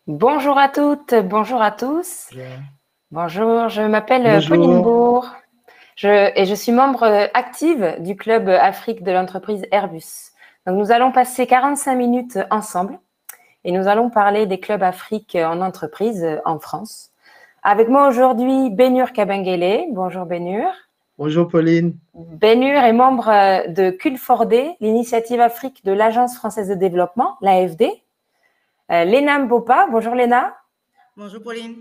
Bonjour à toutes, bonjour à tous. Bonjour. Bonjour, je m'appelle Pauline Bonjour. Bourg et je suis membre active du club Afrique de l'entreprise Airbus. Donc nous allons passer 45 minutes ensemble et nous allons parler des clubs Afrique en entreprise en France. Avec moi aujourd'hui, Benhur Kabengele. Bonjour Benhur. Bonjour Pauline. Benhur est membre de CULFORD, l'initiative Afrique de l'Agence française de développement, l'AFD. Léna Mbopa. Bonjour Léna. Bonjour Pauline.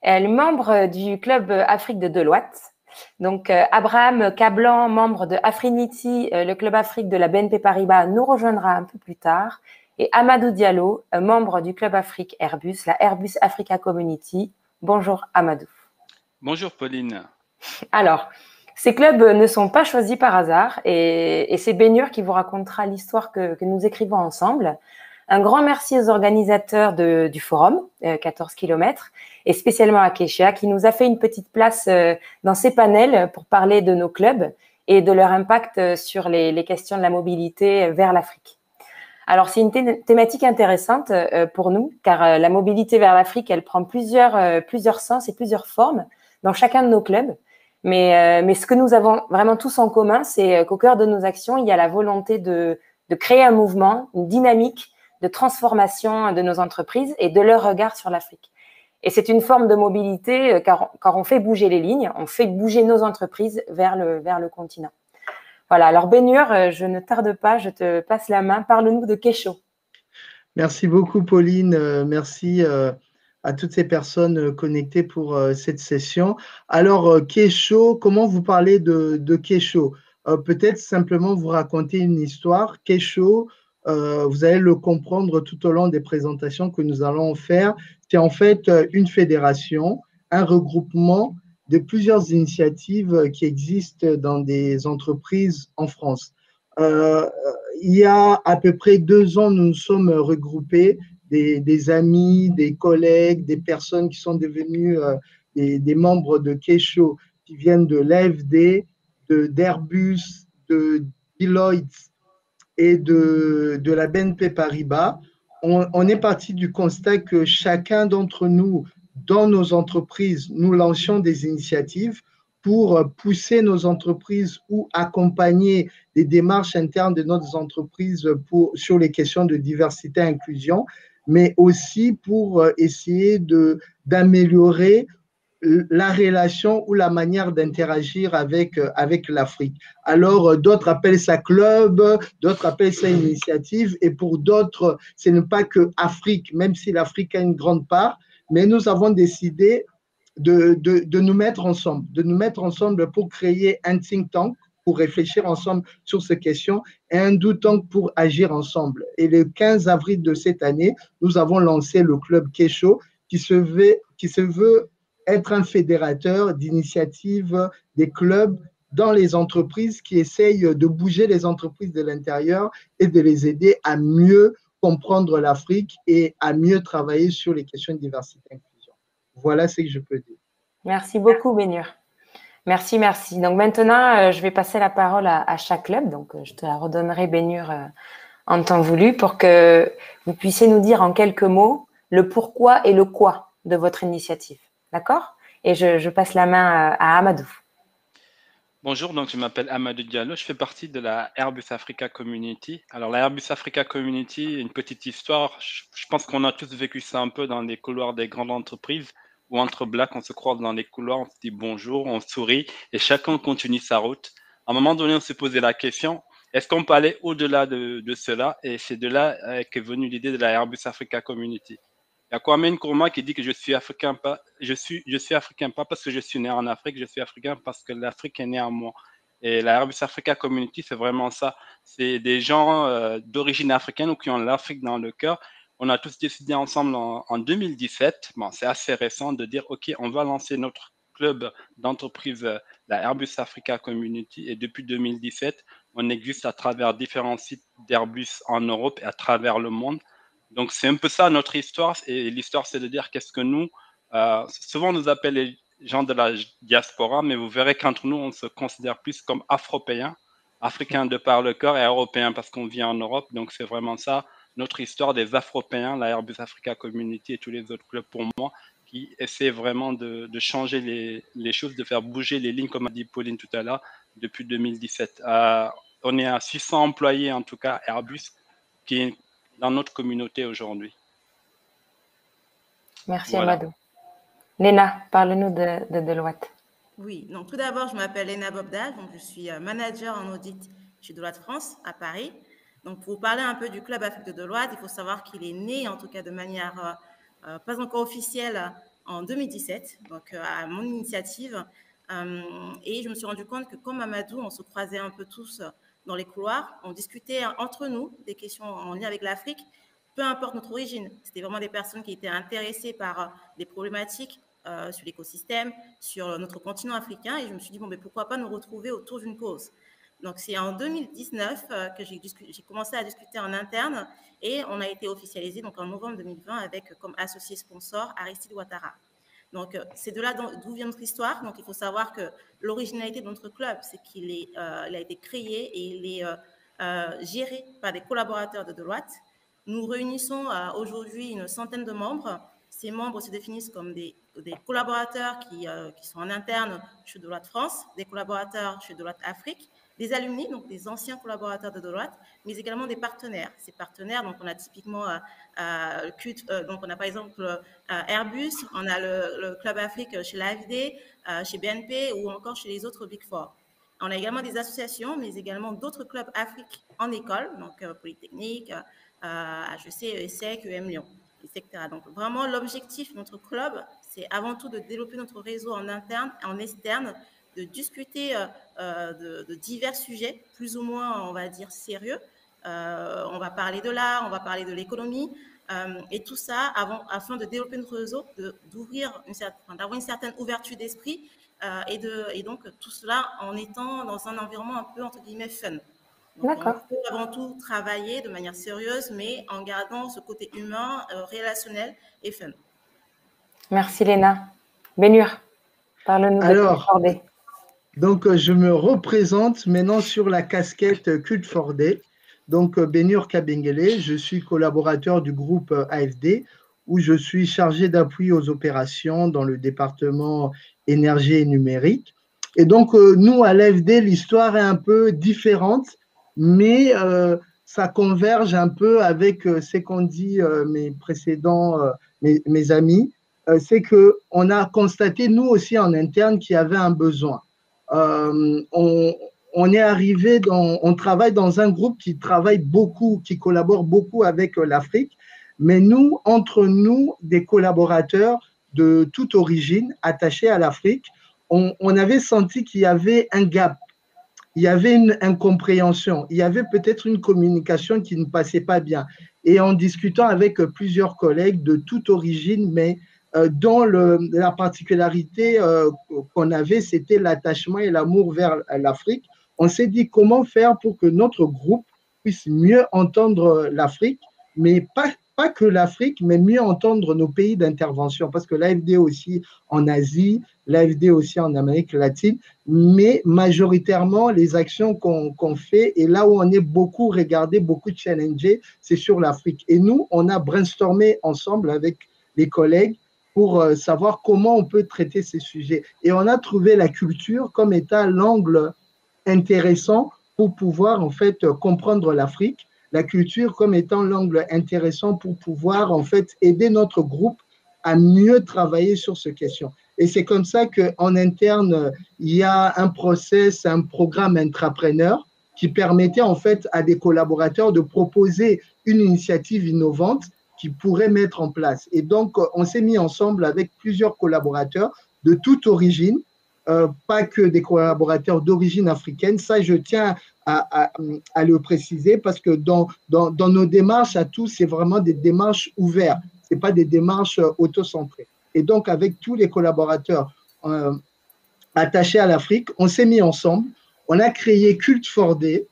Elle est membre du club Afrique de Deloitte. Donc, Abraham Cablan, membre de Afrinity, le club Afrique de la BNP Paribas, nous rejoindra un peu plus tard. Et Amadou Diallo, membre du club Afrique Airbus, la Airbus Africa Community. Bonjour Amadou. Bonjour Pauline. Alors, ces clubs ne sont pas choisis par hasard et c'est Benhur qui vous racontera l'histoire que nous écrivons ensemble. Un grand merci aux organisateurs du forum, 14 km, et spécialement à Keisha, qui nous a fait une petite place dans ces panels pour parler de nos clubs et de leur impact sur les questions de la mobilité vers l'Afrique. Alors, c'est une thématique intéressante pour nous, car la mobilité vers l'Afrique, elle prend plusieurs sens et plusieurs formes dans chacun de nos clubs. Mais ce que nous avons vraiment tous en commun, c'est qu'au cœur de nos actions, il y a la volonté de créer un mouvement, une dynamique de transformation de nos entreprises et de leur regard sur l'Afrique. Et c'est une forme de mobilité car on fait bouger les lignes, on fait bouger nos entreprises vers le continent. Voilà, alors Benhur, je ne tarde pas, je te passe la main. Parle-nous de Kesho. Merci beaucoup Pauline. Merci à toutes ces personnes connectées pour cette session. Alors, Kesho, comment vous parlez de Kesho? Peut-être simplement vous raconter une histoire. Kesho, vous allez le comprendre tout au long des présentations que nous allons faire. C'est en fait une fédération, un regroupement de plusieurs initiatives qui existent dans des entreprises en France. Il y a à peu près 2 ans, nous nous sommes regroupés, des amis, des collègues, des personnes qui sont devenues des membres de Kesho, qui viennent de l'AFD, d'Airbus, de Deloitte et de la BNP Paribas. On est parti du constat que chacun d'entre nous, dans nos entreprises, nous lancions des initiatives pour pousser nos entreprises ou accompagner des démarches internes de nos entreprises sur les questions de diversité et inclusion, mais aussi pour essayer d'améliorer la relation ou la manière d'interagir avec l'Afrique. Alors, d'autres appellent ça club, d'autres appellent ça initiative, et pour d'autres, ce n'est pas que Afrique, même si l'Afrique a une grande part, mais nous avons décidé de nous mettre ensemble pour créer un think tank, pour réfléchir ensemble sur ces questions, et un do tank pour agir ensemble. Et le 15 avril de cette année, nous avons lancé le club Kesho, qui se veut être un fédérateur d'initiatives des clubs dans les entreprises qui essayent de bouger les entreprises de l'intérieur et de les aider à mieux comprendre l'Afrique et à mieux travailler sur les questions de diversité et inclusion. Voilà ce que je peux dire. Merci beaucoup, Benhur. Merci, merci. Donc maintenant, je vais passer la parole à chaque club. Donc, je te la redonnerai, Benhur, en temps voulu pour que vous puissiez nous dire en quelques mots le pourquoi et le quoi de votre initiative. D'accord? Et je passe la main à Amadou. Bonjour, donc je m'appelle Amadou Diallo, je fais partie de la Airbus Africa Community. Alors la Airbus Africa Community, une petite histoire, je pense qu'on a tous vécu ça un peu dans les couloirs des grandes entreprises où entre blacks, on se croise dans les couloirs, on se dit bonjour, on sourit et chacun continue sa route. À un moment donné, on s'est posé la question, est-ce qu'on peut aller au-delà de cela? Et c'est de là qu'est venue l'idée de la Airbus Africa Community. Il y a Kwame Nkrumah qui dit que je suis africain pas parce que je suis né en Afrique, je suis africain parce que l'Afrique est née en moi. Et la Airbus Africa Community, c'est vraiment ça. C'est des gens d'origine africaine ou qui ont l'Afrique dans le cœur. On a tous décidé ensemble en 2017, bon, c'est assez récent, de dire, OK, on va lancer notre club d'entreprise, la Airbus Africa Community. Et depuis 2017, on existe à travers différents sites d'Airbus en Europe et à travers le monde. Donc, c'est un peu ça notre histoire. Et l'histoire, c'est de dire qu'est-ce que nous, souvent on nous appelle les gens de la diaspora, mais vous verrez qu'entre nous, on se considère plus comme afropéens, africains de par le corps et européens parce qu'on vit en Europe. Donc, c'est vraiment ça notre histoire des Afropéens, la Airbus Africa Community et tous les autres clubs pour moi, qui essaient vraiment de changer les choses, de faire bouger les lignes, comme a dit Pauline tout à l'heure, depuis 2017. On est à 600 employés, en tout cas, Airbus, qui est dans notre communauté aujourd'hui. Merci, Voilà. Amadou. Léna, parle-nous de Deloitte. Oui, donc tout d'abord, je m'appelle Léna Bobdal, donc je suis manager en audit chez Deloitte France à Paris. Donc pour vous parler un peu du Club Afrique de Deloitte, il faut savoir qu'il est né, en tout cas de manière pas encore officielle, en 2017, donc à mon initiative. Et je me suis rendu compte que comme Amadou, on se croisait un peu tous dans les couloirs, on discutait entre nous des questions en lien avec l'Afrique, peu importe notre origine. C'était vraiment des personnes qui étaient intéressées par des problématiques sur l'écosystème, sur notre continent africain. Et je me suis dit, bon, mais pourquoi pas nous retrouver autour d'une cause. Donc, c'est en 2019 que j'ai commencé à discuter en interne et on a été officialisé donc, en novembre 2020 avec comme associé sponsor Aristide Ouattara. Donc, c'est de là d'où vient notre histoire. Donc, il faut savoir que l'originalité de notre club, c'est qu'il a été créé et il est géré par des collaborateurs de Deloitte. Nous réunissons aujourd'hui une centaine de membres. Ces membres se définissent comme des collaborateurs qui sont en interne chez Deloitte France, des collaborateurs chez Deloitte Afrique, des alumni, donc des anciens collaborateurs de Deloitte, mais également des partenaires. Ces partenaires, donc on a typiquement, donc on a par exemple Airbus, on a le Club Afrique chez l'AFD, chez BNP ou encore chez les autres Big Four. On a également des associations, mais également d'autres clubs Afrique en école, donc Polytechnique, HEC, ESSEC, EM Lyon, etc. Donc vraiment, l'objectif de notre club, c'est avant tout de développer notre réseau en interne et en externe, de discuter de divers sujets, plus ou moins, on va dire, sérieux. On va parler de l'art, on va parler de l'économie, et tout ça afin de développer notre réseau, d'avoir une certaine ouverture d'esprit, et donc tout cela en étant dans un environnement un peu, entre guillemets, fun. D'accord. On peut avant tout travailler de manière sérieuse, mais en gardant ce côté humain, relationnel et fun. Merci Léna. Bénur, parle-nous de Culte Fordé. Donc, je me représente maintenant sur la casquette Culte Fordé. Donc, Bénur Kabengele, je suis collaborateur du groupe AFD, où je suis chargé d'appui aux opérations dans le département énergie et numérique. Et donc, nous, à l'AFD, l'histoire est un peu différente, mais ça converge un peu avec ce qu'ont dit mes précédents, mes amis. C'est qu'on a constaté, nous aussi en interne, qu'il y avait un besoin. On est arrivé on travaille dans un groupe qui travaille beaucoup, qui collabore beaucoup avec l'Afrique, mais nous, entre nous, des collaborateurs de toute origine attachés à l'Afrique, on avait senti qu'il y avait un gap, il y avait une incompréhension, il y avait peut-être une communication qui ne passait pas bien. Et en discutant avec plusieurs collègues de toute origine, mais dont la particularité qu'on avait, c'était l'attachement et l'amour vers l'Afrique. On s'est dit comment faire pour que notre groupe puisse mieux entendre l'Afrique, mais pas que l'Afrique, mais mieux entendre nos pays d'intervention, parce que l'AFD aussi en Asie, l'AFD aussi en Amérique latine, mais majoritairement les actions qu'on fait, et là où on est beaucoup regardé, beaucoup challengé, c'est sur l'Afrique. Et nous, on a brainstormé ensemble avec les collègues pour savoir comment on peut traiter ces sujets. Et on a trouvé la culture comme étant l'angle intéressant pour pouvoir en fait comprendre l'Afrique, la culture comme étant l'angle intéressant pour pouvoir en fait aider notre groupe à mieux travailler sur ces questions. Et c'est comme ça qu'en interne, il y a un process, un programme intrapreneur qui permettait en fait à des collaborateurs de proposer une initiative innovante qu'ils pourraient mettre en place. Et donc, on s'est mis ensemble avec plusieurs collaborateurs de toute origine, pas que des collaborateurs d'origine africaine. Ça, je tiens à le préciser parce que dans nos démarches à tous, c'est vraiment des démarches ouvertes. Ce n'est pas des démarches autocentrées. Et donc, avec tous les collaborateurs attachés à l'Afrique, on s'est mis ensemble. On a créé Culte Fordé,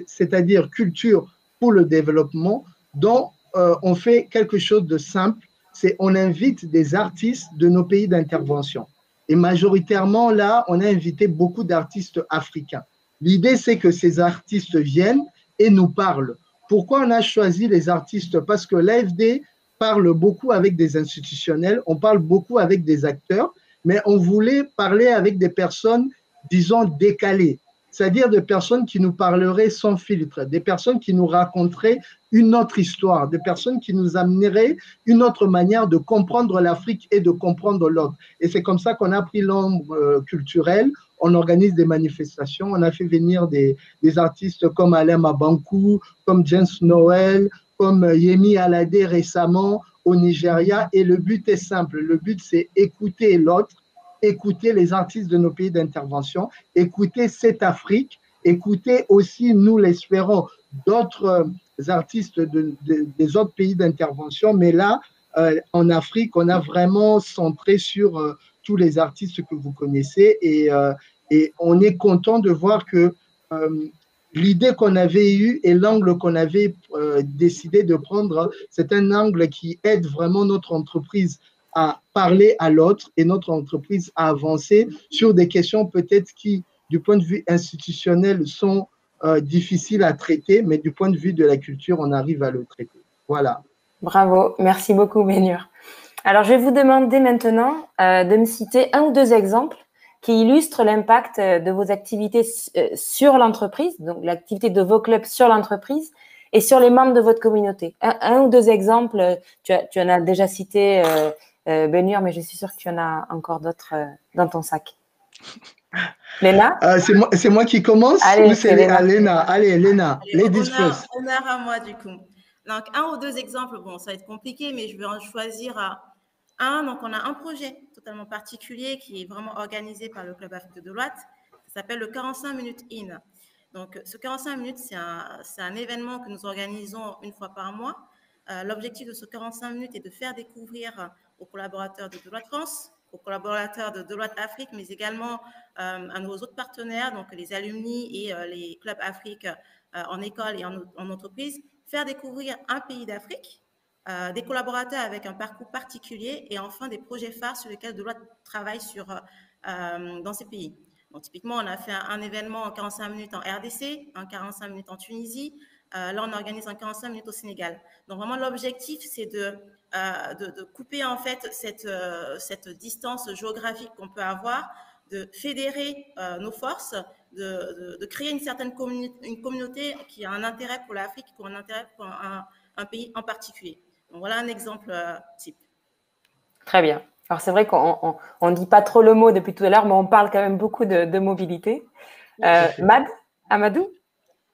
c'est-à-dire culture pour le développement, dont on fait quelque chose de simple, c'est on invite des artistes de nos pays d'intervention. Et majoritairement, là, on a invité beaucoup d'artistes africains. L'idée, c'est que ces artistes viennent et nous parlent Pourquoi on a choisi les artistes? Parce que l'AFD parle beaucoup avec des institutionnels, on parle beaucoup avec des acteurs, mais on voulait parler avec des personnes, disons, décalées, c'est-à-dire des personnes qui nous parleraient sans filtre, des personnes qui nous raconteraient une autre histoire, des personnes qui nous amèneraient une autre manière de comprendre l'Afrique et de comprendre l'autre. Et c'est comme ça qu'on a pris l'ombre culturelle. On organise des manifestations, on a fait venir des artistes comme Alain Mabankou, comme James Noel, comme Yemi Alade récemment au Nigeria. Et le but est simple, le but c'est écouter l'autre, écouter les artistes de nos pays d'intervention, écouter cette Afrique, écouter aussi, nous l'espérons, d'autres artistes des autres pays d'intervention. Mais là, en Afrique, on a vraiment centré sur tous les artistes que vous connaissez et on est content de voir que l'idée qu'on avait eue et l'angle qu'on avait décidé de prendre, c'est un angle qui aide vraiment notre entreprise à parler à l'autre et notre entreprise à avancer sur des questions peut-être qui, du point de vue institutionnel, sont difficiles à traiter, mais du point de vue de la culture, on arrive à le traiter. Voilà. Bravo, merci beaucoup, Bénur. Alors, je vais vous demander maintenant de me citer un ou deux exemples qui illustrent l'impact de vos activités sur l'entreprise, donc l'activité de vos clubs sur l'entreprise et sur les membres de votre communauté. Un ou deux exemples, tu en as déjà cité, Bénur, mais je suis sûre que tu en as encore d'autres dans ton sac. Léna? C'est moi qui commence. Allez, ou c'est Léna? Allez, Léna, ladies first. Honneur à moi, du coup. Donc, un ou deux exemples, bon, ça va être compliqué, mais je vais en choisir un. Donc, on a un projet totalement particulier qui est vraiment organisé par le Club Afrique de Deloitte. Ça s'appelle le 45 minutes in. Donc, ce 45 minutes, c'est un événement que nous organisons une fois par mois. L'objectif de ce 45 minutes est de faire découvrir aux collaborateurs de Deloitte France, aux collaborateurs de Deloitte Afrique, mais également à nos autres partenaires, donc les alumni et les clubs Afrique en école et en entreprise, faire découvrir un pays d'Afrique, des collaborateurs avec un parcours particulier et enfin des projets phares sur lesquels Deloitte travaille dans ces pays. Donc, typiquement, on a fait un événement en 45 minutes en RDC, un 45 minutes en Tunisie. Là, on organise un 45 minutes au Sénégal. Donc, vraiment, l'objectif, c'est de couper en fait cette distance géographique qu'on peut avoir, de fédérer nos forces, de créer une certaine communauté qui a un intérêt pour l'Afrique, qui a un intérêt pour un pays en particulier. Donc, voilà un exemple type. Très bien. Alors, c'est vrai qu'on ne dit pas trop le mot depuis tout à l'heure, mais on parle quand même beaucoup de mobilité. Amadou?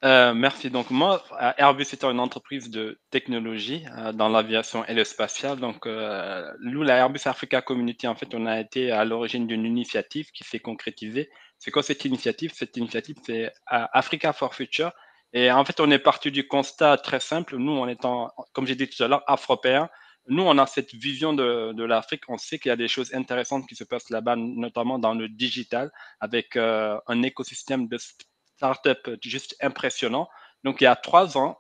Merci. Donc, moi, Airbus étant une entreprise de technologie dans l'aviation et le spatial. Donc, nous, la Airbus Africa Community, en fait, on a été à l'origine d'une initiative qui s'est concrétisée. C'est quoi cette initiative? Cette initiative, c'est Africa for Future. Et en fait, on est parti du constat très simple. Nous, en étant, comme j'ai dit tout à l'heure, afropéens, nous, on a cette vision de l'Afrique. On sait qu'il y a des choses intéressantes qui se passent là-bas, notamment dans le digital, avec un écosystème de start-up juste impressionnant. Donc, il y a 3 ans,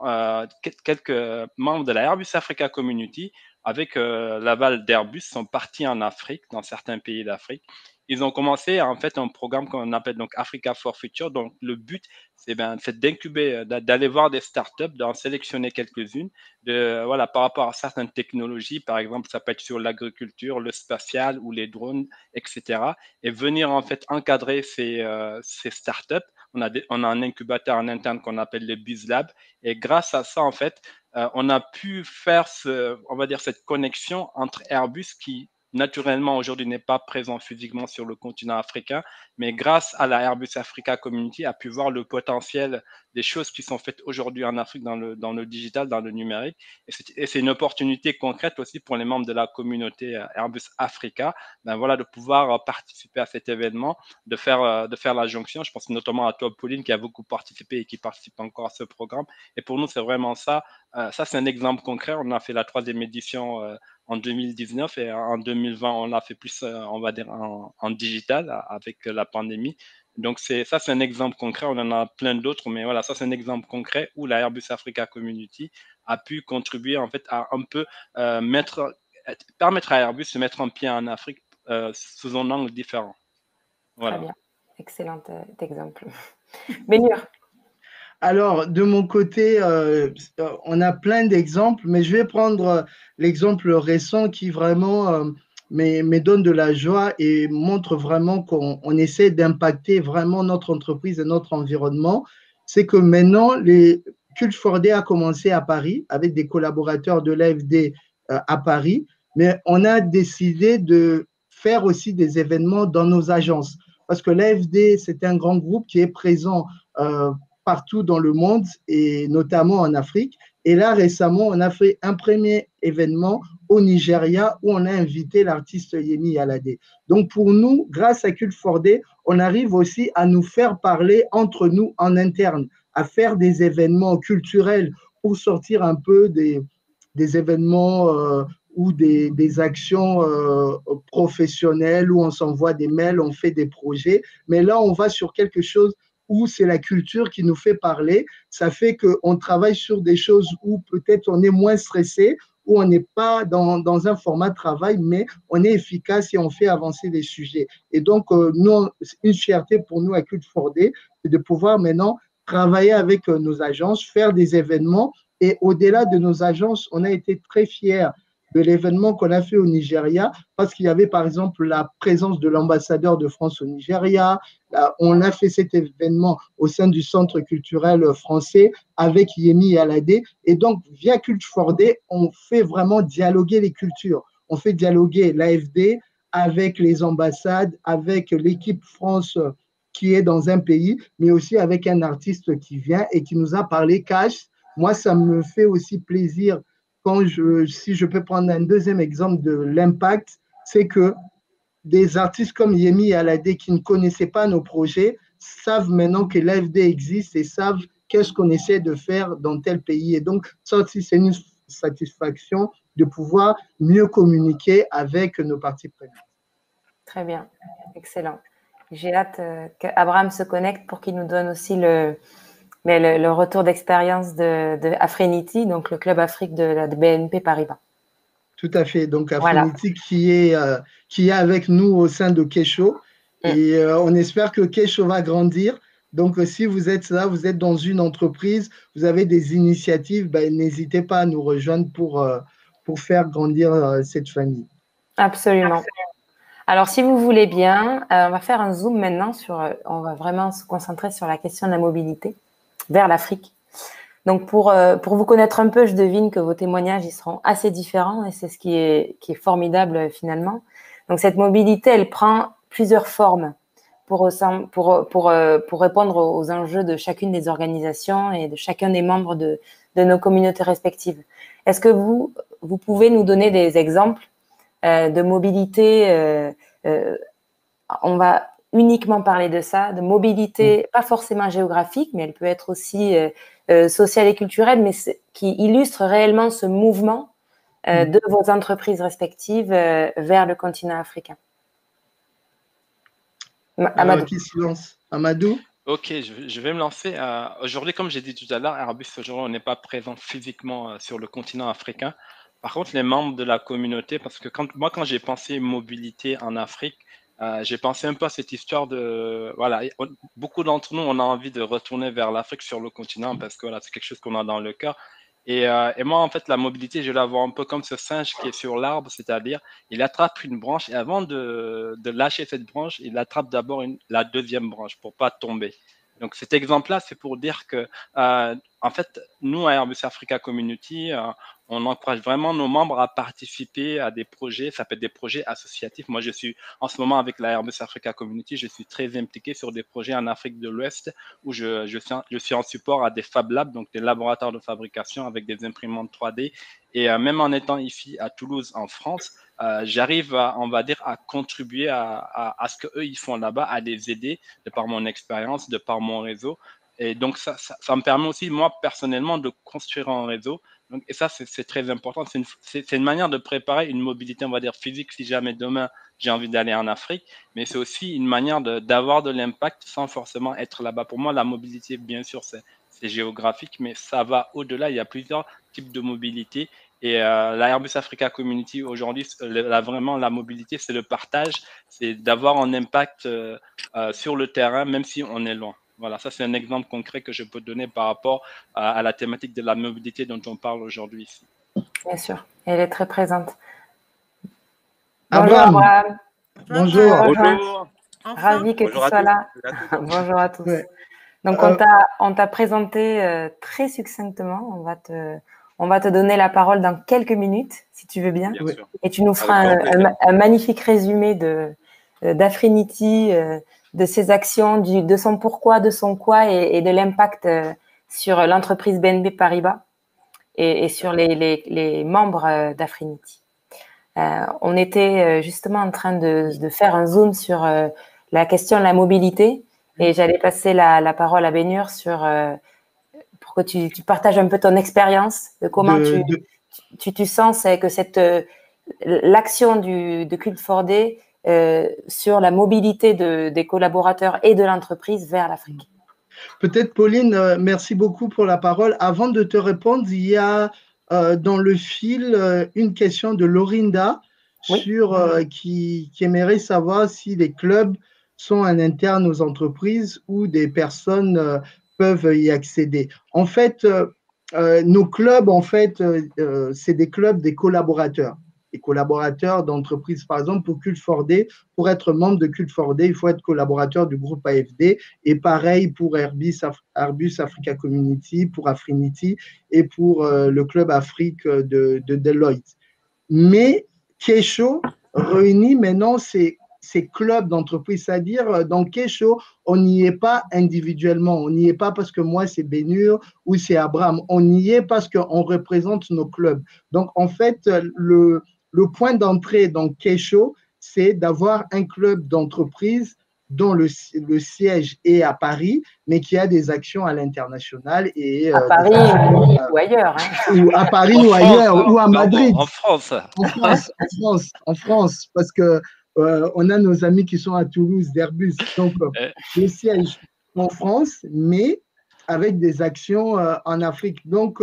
quelques membres de la Airbus Africa Community, avec l'aval d'Airbus, sont partis en Afrique, dans certains pays d'Afrique. Ils ont commencé en fait un programme qu'on appelle donc Africa for Future. Donc, le but, c'est d'incuber, d'aller voir des startups, d'en sélectionner quelques-unes, voilà, par rapport à certaines technologies. Par exemple, ça peut être sur l'agriculture, le spatial ou les drones, etc. Et venir en fait encadrer ces startups. On a un incubateur en interne qu'on appelle le BizLab. Et grâce à ça, en fait, on a pu faire, on va dire, cette connexion entre Airbus qui, naturellement, aujourd'hui, n'est pas présent physiquement sur le continent africain, mais grâce à la Airbus Africa Community, a pu voir le potentiel des choses qui sont faites aujourd'hui en Afrique dans le digital, dans le numérique. Et c'est une opportunité concrète aussi pour les membres de la communauté Airbus Africa, voilà, de pouvoir participer à cet événement, de faire la jonction. Je pense notamment à toi, Pauline, qui a beaucoup participé et qui participe encore à ce programme. Et pour nous, c'est vraiment ça. Ça, c'est un exemple concret. On a fait la 3e édition en 2019 et en 2020, on l'a fait plus, on va dire, en digital avec la pandémie. Donc, ça, c'est un exemple concret. On en a plein d'autres, mais voilà, ça, c'est un exemple concret où la Airbus Africa Community a pu contribuer en fait à un peu permettre à Airbus de mettre un pied en Afrique sous un angle différent. Voilà. Très bien. Excellent exemple. Bénur. Alors, de mon côté, on a plein d'exemples, mais je vais prendre l'exemple récent qui vraiment me donne de la joie et montre vraiment qu'on essaie d'impacter vraiment notre entreprise et notre environnement. C'est que maintenant, les Cult for Day a commencé à Paris avec des collaborateurs de l'AFD à Paris, mais on a décidé de faire aussi des événements dans nos agences parce que l'AFD, c'est un grand groupe qui est présent partout dans le monde et notamment en Afrique. Et là, récemment, on a fait un premier événement au Nigeria où on a invité l'artiste Yemi Yalade. Donc, pour nous, grâce à Cult for Day, on arrive aussi à nous faire parler entre nous en interne, à faire des événements culturels pour sortir un peu des événements ou des actions professionnelles où on s'envoie des mails, on fait des projets. Mais là, on va sur quelque chose où c'est la culture qui nous fait parler. Ça fait qu'on travaille sur des choses où peut-être on est moins stressé, où on n'est pas dans un format de travail, mais on est efficace et on fait avancer les sujets. Et donc, nous, une fierté pour nous à Cult for Day, c'est de pouvoir maintenant travailler avec nos agences, faire des événements. Et au-delà de nos agences, on a été très fiers de l'événement qu'on a fait au Nigeria, parce qu'il y avait par exemple la présence de l'ambassadeur de France au Nigeria. On a fait cet événement au sein du Centre culturel français avec Yemi Yalade. Et donc, via Cult for Day, on fait vraiment dialoguer les cultures. On fait dialoguer l'AFD avec les ambassades, avec l'équipe France qui est dans un pays, mais aussi avec un artiste qui vient et qui nous a parlé cash. Moi, ça me fait aussi plaisir si je peux prendre un deuxième exemple de l'impact, c'est que des artistes comme Yemi Alade qui ne connaissaient pas nos projets savent maintenant que l'AFD existe et savent qu'est-ce qu'on essaie de faire dans tel pays. Et donc, ça aussi, c'est une satisfaction de pouvoir mieux communiquer avec nos parties prenantes. Très bien, excellent. J'ai hâte qu'Abraham se connecte pour qu'il nous donne aussi le retour d'expérience de Affinity, donc le club Afrique de BNP Paribas. Tout à fait. Donc, Affinity qui est avec nous au sein de Kesho. Et on espère que Kesho va grandir. Donc, si vous êtes là, vous êtes dans une entreprise, vous avez des initiatives, n'hésitez pas à nous rejoindre pour faire grandir cette famille. Absolument. Alors, si vous voulez bien, on va faire un zoom maintenant on va vraiment se concentrer sur la question de la mobilité vers l'Afrique. Donc, pour vous connaître un peu, je devine que vos témoignages, ils seront assez différents et c'est ce qui est formidable finalement. Donc, cette mobilité, elle prend plusieurs formes pour répondre aux enjeux de chacune des organisations et de chacun des membres de nos communautés respectives. Est-ce que vous pouvez nous donner des exemples de mobilité on va uniquement parler de ça, de mobilité, pas forcément géographique, mais elle peut être aussi sociale et culturelle, mais qui illustre réellement ce mouvement de vos entreprises respectives vers le continent africain. Amadou. Qui se lance? Amadou? Ok, je vais me lancer. Aujourd'hui, comme j'ai dit tout à l'heure, Airbus, aujourd'hui, on n'est pas présent physiquement sur le continent africain. Par contre, les membres de la communauté, parce que quand j'ai pensé mobilité en Afrique, j'ai pensé un peu à cette histoire de, voilà, beaucoup d'entre nous, on a envie de retourner vers l'Afrique sur le continent parce que voilà, c'est quelque chose qu'on a dans le cœur. Et moi, en fait, la mobilité, je la vois un peu comme ce singe qui est sur l'arbre, c'est-à-dire, il attrape une branche et avant de lâcher cette branche, il attrape d'abord la deuxième branche pour pas tomber. Donc, cet exemple-là, c'est pour dire que, en fait, nous, à Airbus Africa Community, on encourage vraiment nos membres à participer à des projets. Ça peut être des projets associatifs. Moi, je suis en ce moment avec la Airbus Africa Community, je suis très impliqué sur des projets en Afrique de l'Ouest où je suis en support à des Fab Labs, donc des laboratoires de fabrication avec des imprimantes 3D. Et même en étant ici à Toulouse, en France, j'arrive, on va dire, à contribuer à ce qu'eux, ils font là-bas, à les aider de par mon expérience, de par mon réseau. Et donc, ça me permet aussi, moi, personnellement, de construire un réseau. Donc, et ça, c'est très important. C'est une manière de préparer une mobilité, on va dire, physique, si jamais demain, j'ai envie d'aller en Afrique. Mais c'est aussi une manière d'avoir de l'impact sans forcément être là-bas. Pour moi, la mobilité, bien sûr, c'est géographique, mais ça va au-delà. Il y a plusieurs types de mobilité. Et la Airbus Africa Community, aujourd'hui, vraiment, la mobilité, c'est le partage. C'est d'avoir un impact sur le terrain, même si on est loin. Voilà, ça c'est un exemple concret que je peux donner par rapport à la thématique de la mobilité dont on parle aujourd'hui ici. Bien sûr, elle est très présente. Bonjour Abraham, Abraham. bonjour. Bonjour. Ravi que tu sois là. Bonjour à tous. Ouais. Donc, on t'a présenté très succinctement. On va te donner la parole dans quelques minutes, si tu veux bien. Bien sûr. Et tu nous feras un magnifique résumé d'Afrinity, de ses actions, de son pourquoi, de son quoi et de l'impact sur l'entreprise BNP Paribas et sur les membres d'Afrinity. On était justement en train de faire un zoom sur la question de la mobilité et j'allais passer la parole à Bénur pour que tu partages un peu ton expérience de comment tu sens que l'action de Cult for Day sur la mobilité des collaborateurs et de l'entreprise vers l'Afrique. Peut-être, Pauline, merci beaucoup pour la parole. Avant de te répondre, il y a dans le fil une question de Lorinda qui aimerait savoir si les clubs sont en interne aux entreprises ou des personnes peuvent y accéder. En fait, nos clubs, c'est des clubs des collaborateurs. Les collaborateurs d'entreprises, par exemple, pour Cult for Day, pour être membre de Cult for Day, il faut être collaborateur du groupe AFD. Et pareil pour Airbus Africa Community, pour Afrinity et pour le Club Afrique de Deloitte. Mais Kesho réunit maintenant ces clubs d'entreprise, c'est-à-dire dans Kesho, on n'y est pas individuellement, on n'y est pas parce que moi c'est Bénur ou c'est Abraham, on y est parce qu'on représente nos clubs. Donc en fait, le point d'entrée dans Kesho, c'est d'avoir un club d'entreprise dont le siège est à Paris, mais qui a des actions à l'international. À Paris ou ailleurs. Ou à Paris ou ailleurs, ou à Madrid. En France. En France, parce que on a nos amis qui sont à Toulouse, d'Airbus. Donc, le siège en France, mais avec des actions en Afrique. Donc,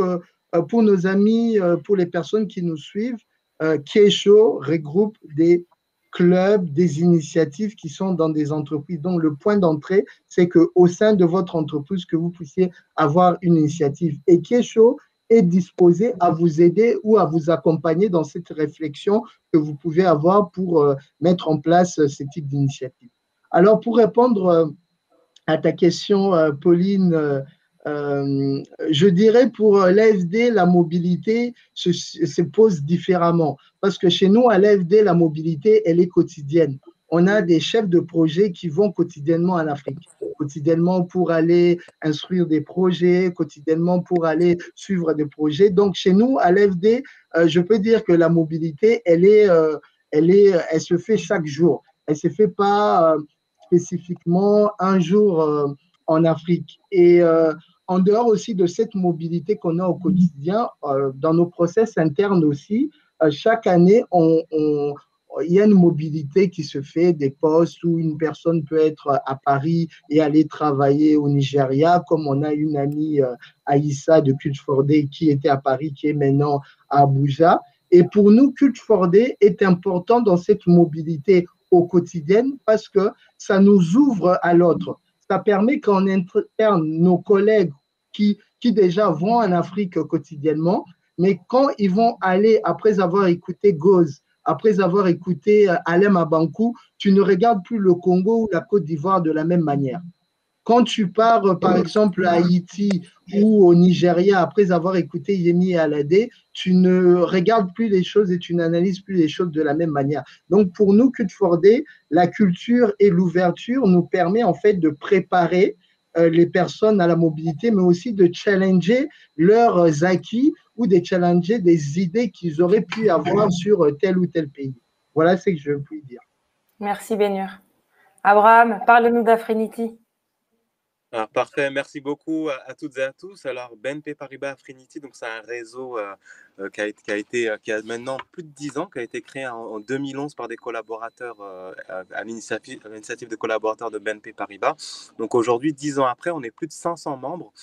pour nos amis, pour les personnes qui nous suivent, Kesho regroupe des clubs, des initiatives qui sont dans des entreprises. Donc, le point d'entrée, c'est qu'au sein de votre entreprise, que vous puissiez avoir une initiative. Et Kesho est disposé à vous aider ou à vous accompagner dans cette réflexion que vous pouvez avoir pour mettre en place ce type d'initiative. Alors, pour répondre à ta question, Pauline, je dirais pour l'AFD, la mobilité se pose différemment. Parce que chez nous, à l'AFD, la mobilité, elle est quotidienne. On a des chefs de projet qui vont quotidiennement en Afrique, quotidiennement pour aller instruire des projets, quotidiennement pour aller suivre des projets. Donc, chez nous, à l'AFD, je peux dire que la mobilité, elle se fait chaque jour. Elle ne se fait pas spécifiquement un jour en Afrique. Et en dehors aussi de cette mobilité qu'on a au quotidien, dans nos process internes aussi, chaque année, il y a une mobilité qui se fait, des postes où une personne peut être à Paris et aller travailler au Nigeria, comme on a une amie, Aïssa de Cult for Day, qui était à Paris, qui est maintenant à Abuja. Et pour nous, Cult for Day est important dans cette mobilité au quotidien parce que ça nous ouvre à l'autre. Ça permet qu'on interne nos collègues qui déjà vont en Afrique quotidiennement, mais quand ils vont aller, après avoir écouté Goz, après avoir écouté Alem Abankou, tu ne regardes plus le Congo ou la Côte d'Ivoire de la même manière. Quand tu pars, par exemple, à Haïti ou au Nigeria, après avoir écouté Yemi Alade, tu ne regardes plus les choses et tu n'analyses plus les choses de la même manière. Donc, pour nous, Cult for Day, la culture et l'ouverture nous permet en fait de préparer les personnes à la mobilité, mais aussi de challenger leurs acquis ou de challenger des idées qu'ils auraient pu avoir sur tel ou tel pays. Voilà ce que je puis dire. Merci, Bénur. Abraham, parle-nous d'Afrinity. Alors, parfait, merci beaucoup à toutes et à tous. Alors, BNP Paribas Afrinity, donc c'est un réseau qui a maintenant plus de 10 ans, qui a été créé en 2011 par des collaborateurs, à l'initiative des collaborateurs de BNP Paribas. Donc aujourd'hui, 10 ans après, on est plus de 500 membres.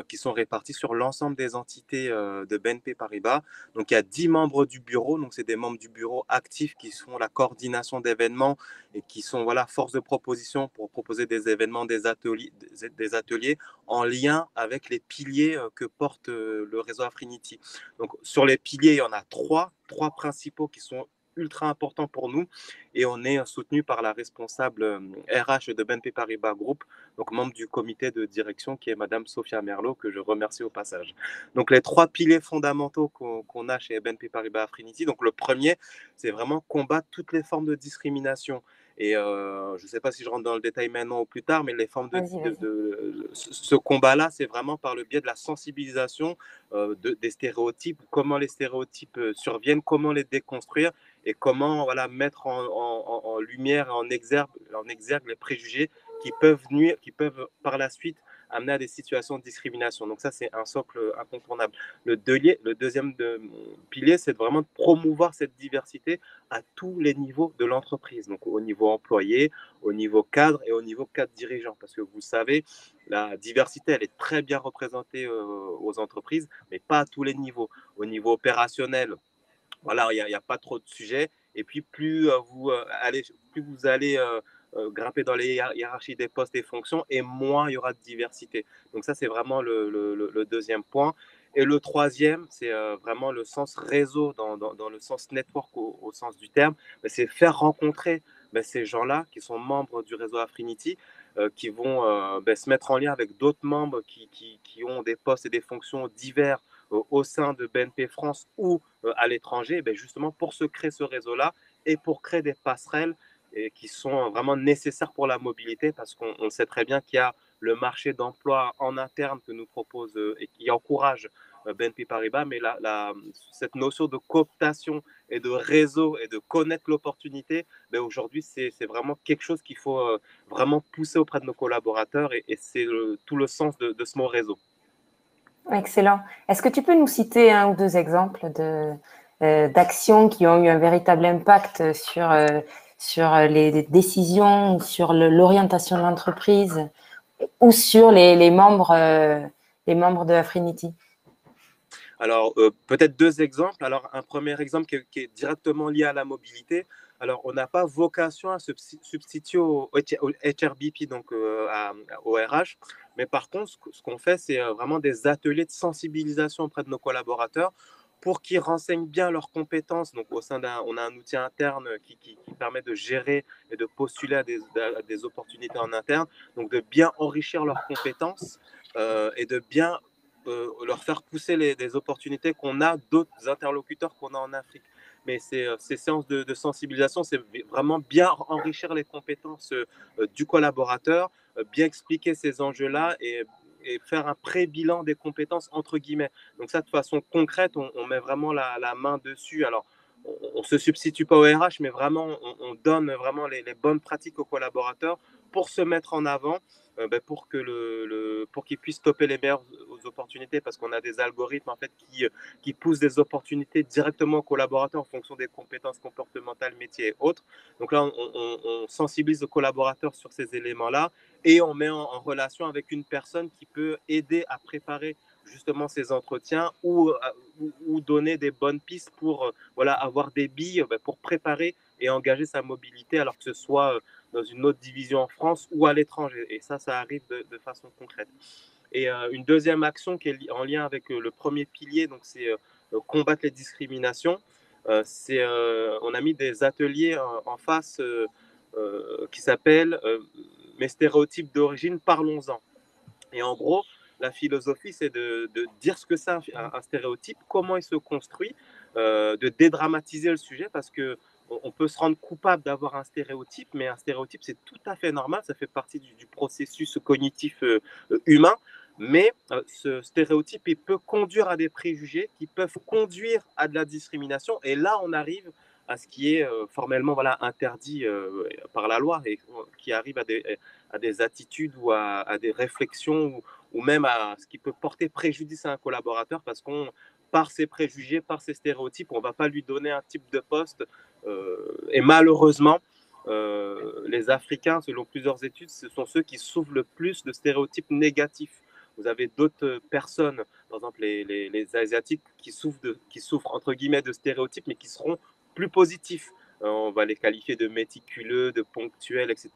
qui sont répartis sur l'ensemble des entités de BNP Paribas. Donc, il y a 10 membres du bureau. Donc, c'est des membres du bureau actifs qui font la coordination d'événements et qui sont voilà, force de proposition pour proposer des événements, des ateliers en lien avec les piliers que porte le réseau Affinity. Donc, sur les piliers, il y en a trois principaux qui sont ultra importants pour nous et on est soutenu par la responsable RH de BNP Paribas Group, donc membre du comité de direction qui est Madame Sophia Merlot, que je remercie au passage. Donc les 3 piliers fondamentaux qu'on a chez BNP Paribas Affinity, donc le premier, c'est vraiment combattre toutes les formes de discrimination. Et je ne sais pas si je rentre dans le détail maintenant ou plus tard, mais les formes ce combat-là, c'est vraiment par le biais de la sensibilisation des stéréotypes, comment les stéréotypes surviennent, comment les déconstruire et comment voilà, mettre en lumière, en exergue les préjugés qui peuvent nuire, qui peuvent par la suite amener à des situations de discrimination. Donc ça, c'est un socle incontournable. Le deuxième pilier, c'est vraiment de promouvoir cette diversité à tous les niveaux de l'entreprise, donc au niveau employé, au niveau cadre et au niveau cadre dirigeant. Parce que vous savez, la diversité, elle est très bien représentée aux entreprises, mais pas à tous les niveaux. Au niveau opérationnel, voilà, il n'y a pas trop de sujets. Et puis, plus vous allez grimper dans les hiérarchies des postes et fonctions, et moins il y aura de diversité. Donc ça, c'est vraiment le deuxième point. Et le troisième, c'est vraiment le sens réseau, dans le sens network au sens du terme. C'est faire rencontrer ces gens-là qui sont membres du réseau Affinity, qui vont se mettre en lien avec d'autres membres qui ont des postes et des fonctions divers au sein de BNP France ou à l'étranger, justement pour se créer ce réseau-là et pour créer des passerelles qui sont vraiment nécessaires pour la mobilité, parce qu'on sait très bien qu'il y a le marché d'emploi en interne que nous propose et qui encourage BNP Paribas, mais cette notion de cooptation et de réseau et de connaître l'opportunité, aujourd'hui, c'est vraiment quelque chose qu'il faut vraiment pousser auprès de nos collaborateurs et c'est tout le sens de ce mot réseau. Excellent. Est-ce que tu peux nous citer 1 ou 2 exemples d'actions qui ont eu un véritable impact sur les décisions, sur l'orientation de l'entreprise ou sur les membres de Affinity? Alors, peut-être 2 exemples. Alors, un premier exemple qui est directement lié à la mobilité. Alors, on n'a pas vocation à se substituer au HRBP, donc au RH. Mais par contre, ce qu'on fait, c'est vraiment des ateliers de sensibilisation auprès de nos collaborateurs pour qu'ils renseignent bien leurs compétences. Donc, on a un outil interne qui permet de gérer et de postuler à des opportunités en interne. Donc, de bien enrichir leurs compétences et de bien leur faire pousser des opportunités qu'on a d'autres interlocuteurs qu'on a en Afrique. Mais ces séances de sensibilisation, c'est vraiment bien enrichir les compétences du collaborateur, bien expliquer ces enjeux-là et faire un pré-bilan des compétences entre guillemets. Donc ça, de façon concrète, on met vraiment la main dessus. Alors, on ne se substitue pas au RH, mais vraiment, on donne vraiment les bonnes pratiques aux collaborateurs pour se mettre en avant, pour qu'ils puissent stopper les meilleures opportunités, parce qu'on a des algorithmes en fait qui poussent des opportunités directement aux collaborateurs en fonction des compétences comportementales, métiers et autres. Donc là, on sensibilise les collaborateurs sur ces éléments-là et on met en relation avec une personne qui peut aider à préparer justement ces entretiens ou donner des bonnes pistes pour avoir des billes pour préparer et engager sa mobilité, alors que ce soit dans une autre division en France ou à l'étranger. Et ça arrive de façon concrète. Et une deuxième action qui est en lien avec le premier pilier, donc c'est combattre les discriminations. On a mis des ateliers en face qui s'appellent mes stéréotypes d'origine, parlons-en. Et en gros, la philosophie, c'est de dire ce que c'est un stéréotype, comment il se construit, de dédramatiser le sujet, parce qu'on peut se rendre coupable d'avoir un stéréotype, mais un stéréotype, c'est tout à fait normal, ça fait partie du processus cognitif humain. Mais ce stéréotype, il peut conduire à des préjugés qui peuvent conduire à de la discrimination. Et là, on arrive à ce qui est formellement interdit par la loi et qui arrive à des attitudes ou à des réflexions ou même à ce qui peut porter préjudice à un collaborateur, parce qu'on, par ses préjugés, par ses stéréotypes, on ne va pas lui donner un type de poste. Et malheureusement, les Africains, selon plusieurs études, ce sont ceux qui souffrent le plus de stéréotypes négatifs vous avez d'autres personnes, par exemple les Asiatiques, qui souffrent entre guillemets de stéréotypes, mais qui seront plus positifs. On va les qualifier de méticuleux, de ponctuels, etc.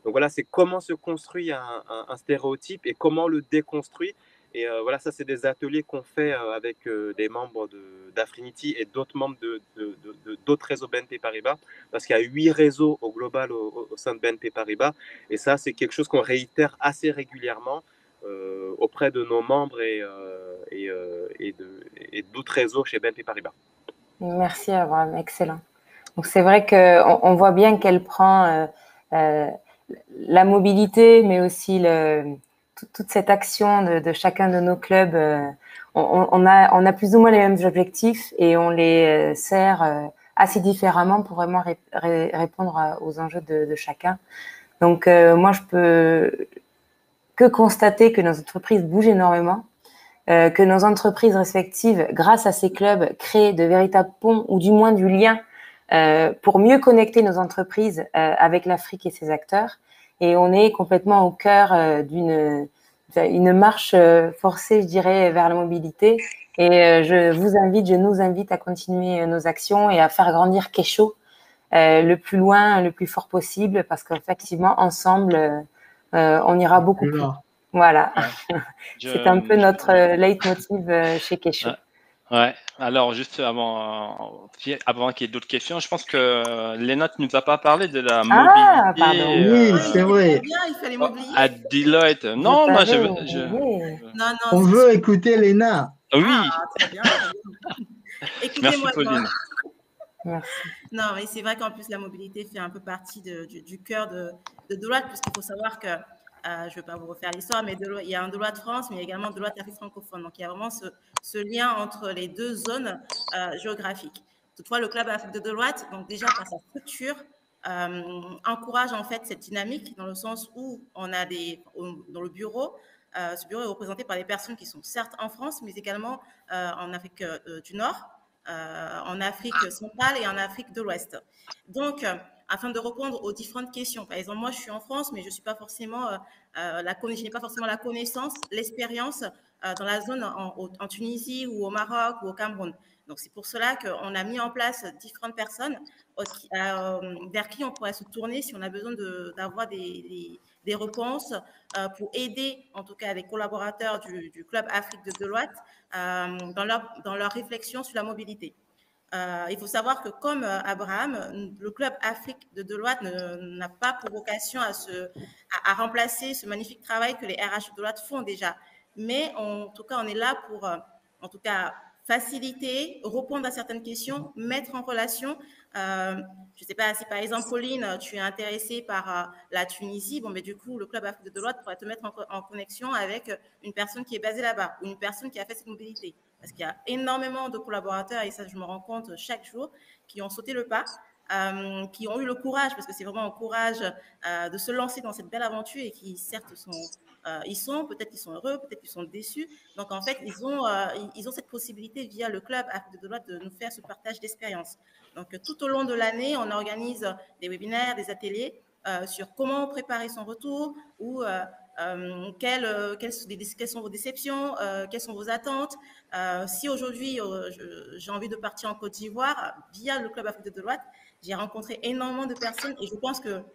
Donc voilà, c'est comment se construit un stéréotype et comment le déconstruire. Et voilà, ça, c'est des ateliers qu'on fait avec des membres d'Affinity et d'autres membres d'autres réseaux BNP Paribas, parce qu'il y a 8 réseaux au global au sein de BNP Paribas. Et ça, c'est quelque chose qu'on réitère assez régulièrement auprès de nos membres et d'autres réseaux chez BNP Paribas. Merci, Abraham. Excellent. Donc, c'est vrai qu'on voit bien qu'elle prend la mobilité, mais aussi toute cette action de chacun de nos clubs. On a plus ou moins les mêmes objectifs et on les sert assez différemment pour vraiment répondre aux enjeux de chacun. Donc, moi, je peux que constater que nos entreprises bougent énormément, que nos entreprises respectives, grâce à ces clubs, créent de véritables ponts ou du moins du lien pour mieux connecter nos entreprises avec l'Afrique et ses acteurs. Et on est complètement au cœur d'une marche forcée, je dirais, vers la mobilité. Et je nous invite à continuer nos actions et à faire grandir Kesho le plus loin, le plus fort possible, parce qu'effectivement, ensemble, on ira beaucoup plus loin. Voilà. Ouais. C'est un peu notre leitmotiv chez Kesho. Ouais. Alors, juste avant qu'il y ait d'autres questions, je pense que Léna, tu ne nous as pas parlé de la mobilité. Pardon. Oui, c'est vrai. Bien, il fallait m'oublier. À Deloitte. Non, moi, Non, on veut écouter Léna. Oui. Ah, très bien. Écoutez-moi. Merci, Pauline. Merci. Non, mais c'est vrai qu'en plus, la mobilité fait un peu partie du cœur de Deloitte, puisqu'il faut savoir que, je ne vais pas vous refaire l'histoire, mais il y a un Deloitte France, mais il y a également Deloitte Afrique francophone. Donc, il y a vraiment ce lien entre les deux zones géographiques. Toutefois, le club Afrique de Deloitte, donc déjà par sa structure, encourage en fait cette dynamique dans le sens où on a dans le bureau, ce bureau est représenté par des personnes qui sont certes en France, mais également en Afrique du Nord, en Afrique centrale et en Afrique de l'Ouest. Donc, afin de répondre aux différentes questions. Par exemple, moi, je suis en France, mais je suis pas forcément je n'ai pas forcément la connaissance, l'expérience dans la zone en Tunisie ou au Maroc ou au Cameroun. Donc, c'est pour cela qu'on a mis en place différentes personnes vers qui on pourrait se tourner si on a besoin d'avoir des réponses pour aider, en tout cas, les collaborateurs du Club Afrique de Deloitte dans leur réflexion sur la mobilité. Il faut savoir que comme Abraham, le Club Afrique de Deloitte n'a pas pour vocation à remplacer ce magnifique travail que les RH de Deloitte font déjà. Mais en tout cas, on est là pour, en tout cas, faciliter, répondre à certaines questions, mettre en relation. Je ne sais pas si, par exemple, Pauline, tu es intéressée par la Tunisie. Bon, mais du coup, le Club Afrique de Deloitte pourrait te mettre en connexion avec une personne qui est basée là-bas ou une personne qui a fait cette mobilité. Parce qu'il y a énormément de collaborateurs, et ça, je me rends compte chaque jour, qui ont sauté le pas, qui ont eu le courage, parce que c'est vraiment un courage de se lancer dans cette belle aventure et qui, certes, peut-être qu'ils sont heureux, peut-être qu'ils sont déçus. Donc, en fait, ils ont cette possibilité via le club Afrique de Deloitte de nous faire ce partage d'expérience. Donc, tout au long de l'année, on organise des webinaires, des ateliers sur comment préparer son retour ou quelles sont vos déceptions, quelles sont vos attentes. Si aujourd'hui, j'ai envie de partir en Côte d'Ivoire, via le Club Afrique de Deloitte, j'ai rencontré énormément de personnes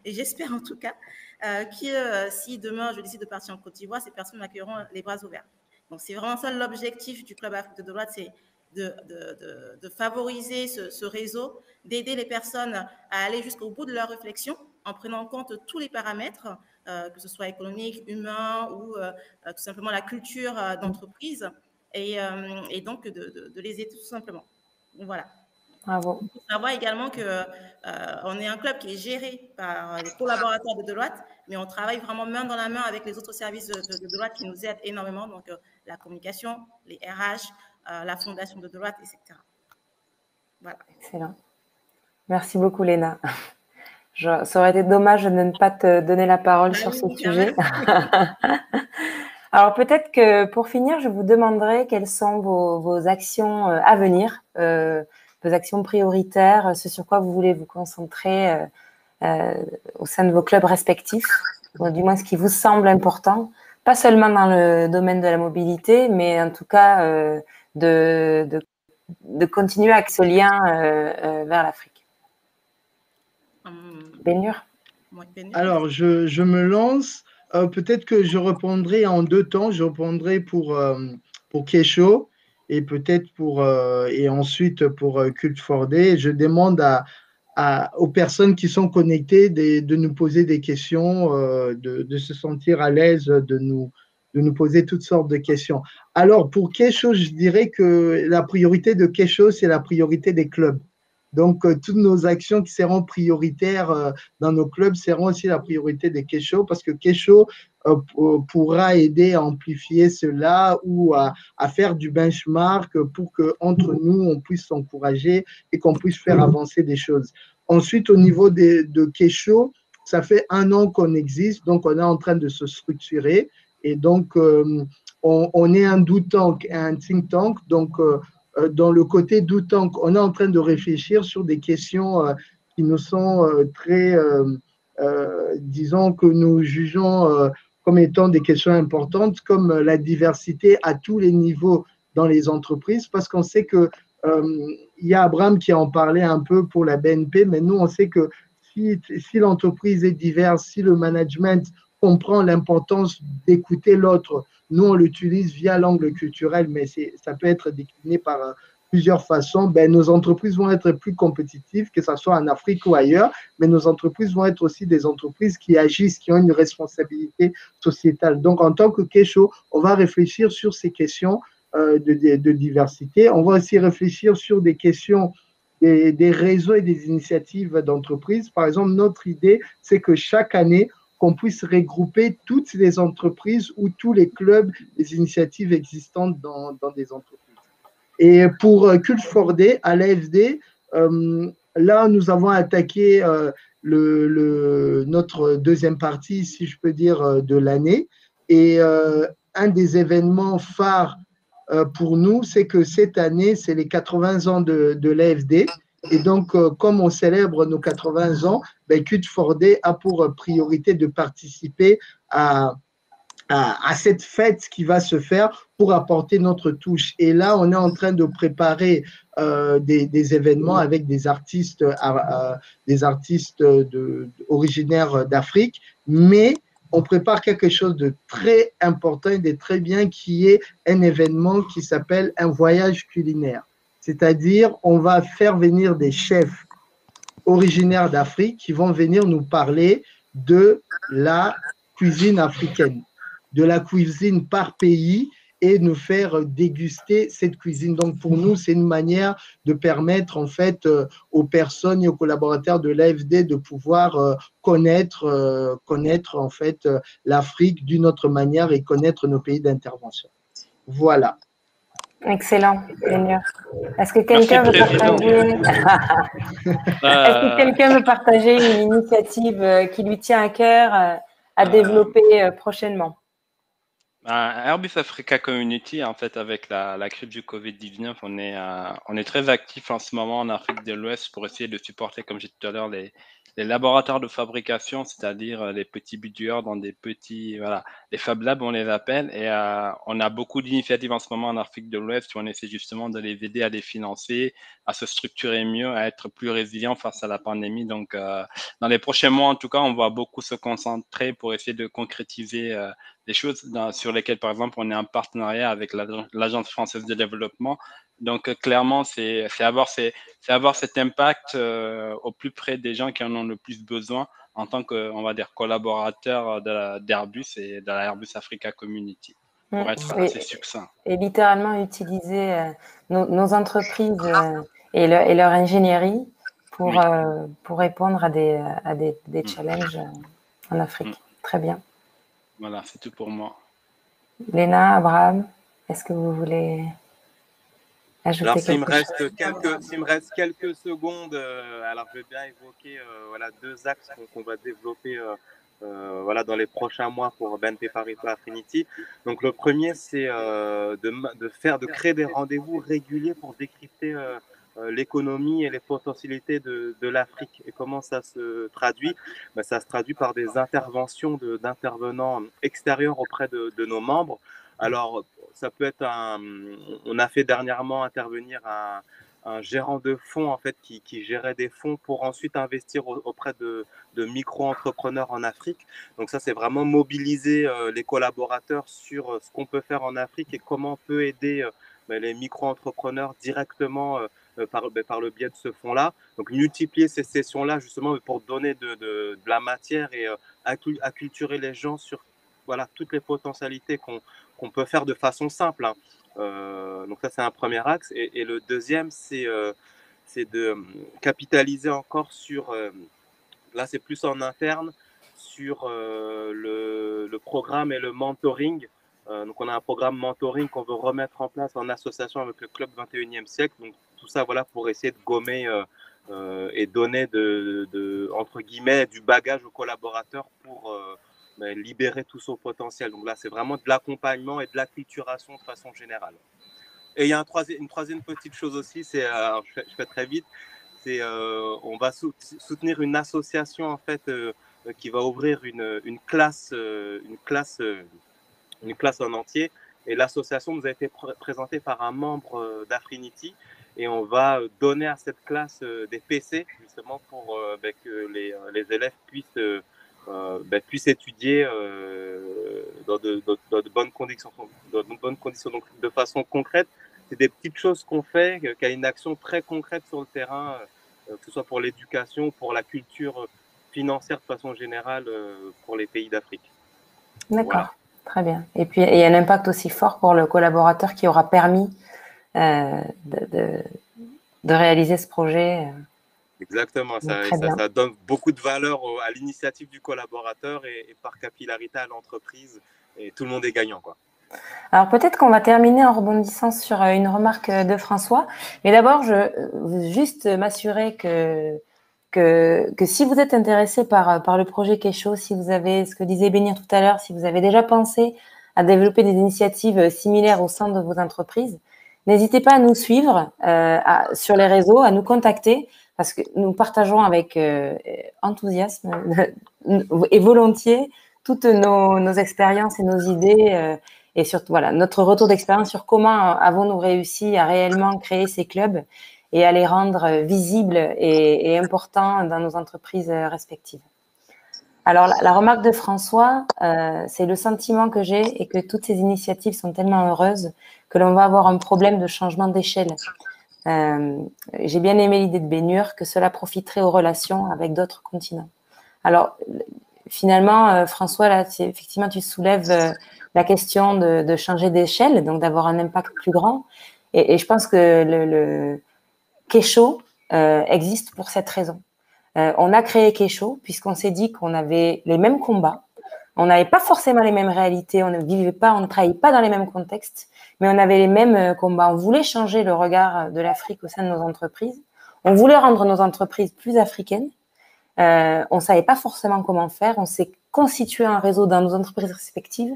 et j'espère en tout cas, que si demain je décide de partir en Côte d'Ivoire, ces personnes m'accueilleront les bras ouverts. Donc, c'est vraiment ça l'objectif du Club Afrique de Deloitte, c'est de favoriser ce réseau, d'aider les personnes à aller jusqu'au bout de leur réflexion en prenant en compte tous les paramètres, que ce soit économique, humain ou tout simplement la culture d'entreprise et donc de les aider tout simplement. Donc, voilà. Bravo. Il faut savoir également qu'on est un club qui est géré par les collaborateurs de Deloitte, mais on travaille vraiment main dans la main avec les autres services de Deloitte qui nous aident énormément, donc la communication, les RH, la fondation de Deloitte, etc. Voilà. Excellent. Merci beaucoup, Léna. Ça aurait été dommage de ne pas te donner la parole sur ce sujet. Alors, peut-être que pour finir, je vous demanderai quelles sont vos actions à venir, vos actions prioritaires, ce sur quoi vous voulez vous concentrer au sein de vos clubs respectifs, ou du moins ce qui vous semble important pas seulement dans le domaine de la mobilité, mais en tout cas de continuer avec ce lien vers l'Afrique. Bénur. Alors, je me lance. Peut-être que je répondrai en deux temps. Je répondrai pour Kesho et peut-être et ensuite pour Culte Fordé. Je demande aux personnes qui sont connectées de nous poser des questions, de se sentir à l'aise, de nous poser toutes sortes de questions. Alors, pour Kesho, je dirais que la priorité de Kesho, c'est la priorité des clubs. Donc, toutes nos actions qui seront prioritaires dans nos clubs seront aussi la priorité de Kesho parce que Kesho pourra aider à amplifier cela ou à faire du benchmark pour qu'entre nous, on puisse s'encourager et qu'on puisse faire avancer des choses. Ensuite, au niveau de Kesho, ça fait 1 an qu'on existe, donc on est en train de se structurer et donc on est un do tank, un think tank, donc dans le côté do tank, on est en train de réfléchir sur des questions qui nous sont très, disons que nous jugeons comme étant des questions importantes, comme la diversité à tous les niveaux dans les entreprises, parce qu'on sait que il y a Abraham qui en parlait un peu pour la BNP, mais nous, on sait que si l'entreprise est diverse, si le management comprend l'importance d'écouter l'autre, nous, on l'utilise via l'angle culturel, mais ça peut être décliné par plusieurs façons. Ben, nos entreprises vont être plus compétitives, que ce soit en Afrique ou ailleurs, mais nos entreprises vont être aussi des entreprises qui agissent, qui ont une responsabilité sociétale. Donc, en tant que Kesho, on va réfléchir sur ces questions de diversité. On va aussi réfléchir sur des questions des réseaux et des initiatives d'entreprises. Par exemple, notre idée, c'est que chaque année, qu'on puisse regrouper toutes les entreprises ou tous les clubs, les initiatives existantes dans des entreprises. Et pour Culte Fordé, à l'AFD, là, nous avons attaqué notre deuxième partie, si je peux dire, de l'année. Et un des événements phares pour nous, c'est que cette année, c'est les 80 ans de l'AFD. Et donc, comme on célèbre nos 80 ans, ben, Culte Fordé a pour priorité de participer à cette fête qui va se faire pour apporter notre touche. Et là, on est en train de préparer des événements avec des artistes originaires d'Afrique, mais on prépare quelque chose de très important et de très bien qui est un événement qui s'appelle un voyage culinaire. C'est-à-dire, on va faire venir des chefs originaires d'Afrique qui vont venir nous parler de la cuisine africaine, de la cuisine par pays et nous faire déguster cette cuisine. Donc, pour nous, c'est une manière de permettre, en fait, aux personnes et aux collaborateurs de l'AFD de pouvoir connaître, en fait, l'Afrique d'une autre manière et connaître nos pays d'intervention. Voilà. Excellent, Bénur. Est-ce que quelqu'un veut partager une initiative qui lui tient à cœur à développer prochainement? Airbus Africa Community, en fait, avec la crise du Covid-19, on est très actif en ce moment en Afrique de l'Ouest pour essayer de supporter, comme j'ai dit tout à l'heure, les laboratoires de fabrication, c'est-à-dire les petits bidouilleurs dans des petits, voilà, les Fab Labs, on les appelle. Et on a beaucoup d'initiatives en ce moment en Afrique de l'Ouest où on essaie justement de les aider à les financer, à se structurer mieux, à être plus résilients face à la pandémie. Donc, dans les prochains mois, en tout cas, on va beaucoup se concentrer pour essayer de concrétiser des choses sur lesquelles, par exemple, on est en partenariat avec l'Agence française de développement. Donc, clairement, c'est avoir cet impact au plus près des gens qui en ont le plus besoin en tant que, on va dire, collaborateur d'Airbus et de la Airbus Africa Community, pour être assez succinct. Et littéralement utiliser nos entreprises et leur ingénierie pour répondre à des challenges en Afrique. Très bien. Voilà, c'est tout pour moi. Léna, Abraham, est-ce que vous voulez ajouter quelque chose? S'il me reste quelques secondes, alors je vais bien évoquer voilà, 2 axes qu'on va développer voilà, dans les prochains mois pour BNP Paribas Affinity. Donc le premier, c'est de créer des rendez-vous réguliers pour décrypter l'économie et les potentialités de l'Afrique. Et comment ça se traduit? Ça se traduit par des interventions d'intervenants extérieurs auprès de nos membres. Alors, ça peut être on a fait dernièrement intervenir un gérant de fonds en fait, qui gérait des fonds pour ensuite investir auprès de micro-entrepreneurs en Afrique. Donc ça, c'est vraiment mobiliser les collaborateurs sur ce qu'on peut faire en Afrique et comment on peut aider les micro-entrepreneurs directement par le biais de ce fonds-là. Donc multiplier ces sessions-là justement pour donner de la matière et acculturer les gens sur voilà, toutes les potentialités qu'on peut faire de façon simple. Hein. Donc ça, c'est un premier axe. Et le deuxième, c'est de capitaliser encore sur, là c'est plus en interne, sur le programme et le mentoring. Donc on a un programme mentoring qu'on veut remettre en place en association avec le Club 21e siècle. Donc tout ça, voilà, pour essayer de gommer et donner entre guillemets du bagage aux collaborateurs pour libérer tout son potentiel. Donc là, c'est vraiment de l'accompagnement et de l'acculturation de façon générale. Et il y a une troisième petite chose aussi, c'est, je fais très vite, c'est on va soutenir une association en fait qui va ouvrir une classe en entier. Et l'association nous a été présentée par un membre d'Afrinity et on va donner à cette classe des PC justement pour que les élèves puissent étudier dans de bonnes conditions, donc de façon concrète. C'est des petites choses qu'on fait, qui a une action très concrète sur le terrain, que ce soit pour l'éducation, pour la culture financière de façon générale pour les pays d'Afrique. D'accord, voilà. Très bien. Et puis, il y a un impact aussi fort pour le collaborateur qui aura permis de réaliser ce projet. Exactement, ça donne beaucoup de valeur à l'initiative du collaborateur et par capillarité à l'entreprise, et tout le monde est gagnant, quoi. Alors peut-être qu'on va terminer en rebondissant sur une remarque de François, mais d'abord je veux juste m'assurer que si vous êtes intéressé par le projet Kesho, si vous avez, ce que disait Bénir tout à l'heure, si vous avez déjà pensé à développer des initiatives similaires au sein de vos entreprises, n'hésitez pas à nous suivre sur les réseaux, à nous contacter, parce que nous partageons avec enthousiasme et volontiers toutes nos expériences et nos idées et surtout voilà, notre retour d'expérience sur comment avons-nous réussi à réellement créer ces clubs et à les rendre visibles et importants dans nos entreprises respectives. Alors, la remarque de François, c'est le sentiment que j'ai et que toutes ces initiatives sont tellement heureuses que l'on va avoir un problème de changement d'échelle. J'ai bien aimé l'idée de Bénur, que cela profiterait aux relations avec d'autres continents. Alors, finalement, François, là, effectivement, tu soulèves la question de changer d'échelle, donc d'avoir un impact plus grand. Et je pense que le Kesho existe pour cette raison. On a créé Kesho puisqu'on s'est dit qu'on avait les mêmes combats, on n'avait pas forcément les mêmes réalités, on ne vivait pas, on ne travaillait pas dans les mêmes contextes, mais on avait les mêmes combats. On voulait changer le regard de l'Afrique au sein de nos entreprises. On voulait rendre nos entreprises plus africaines. On ne savait pas forcément comment faire. On s'est constitué un réseau dans nos entreprises respectives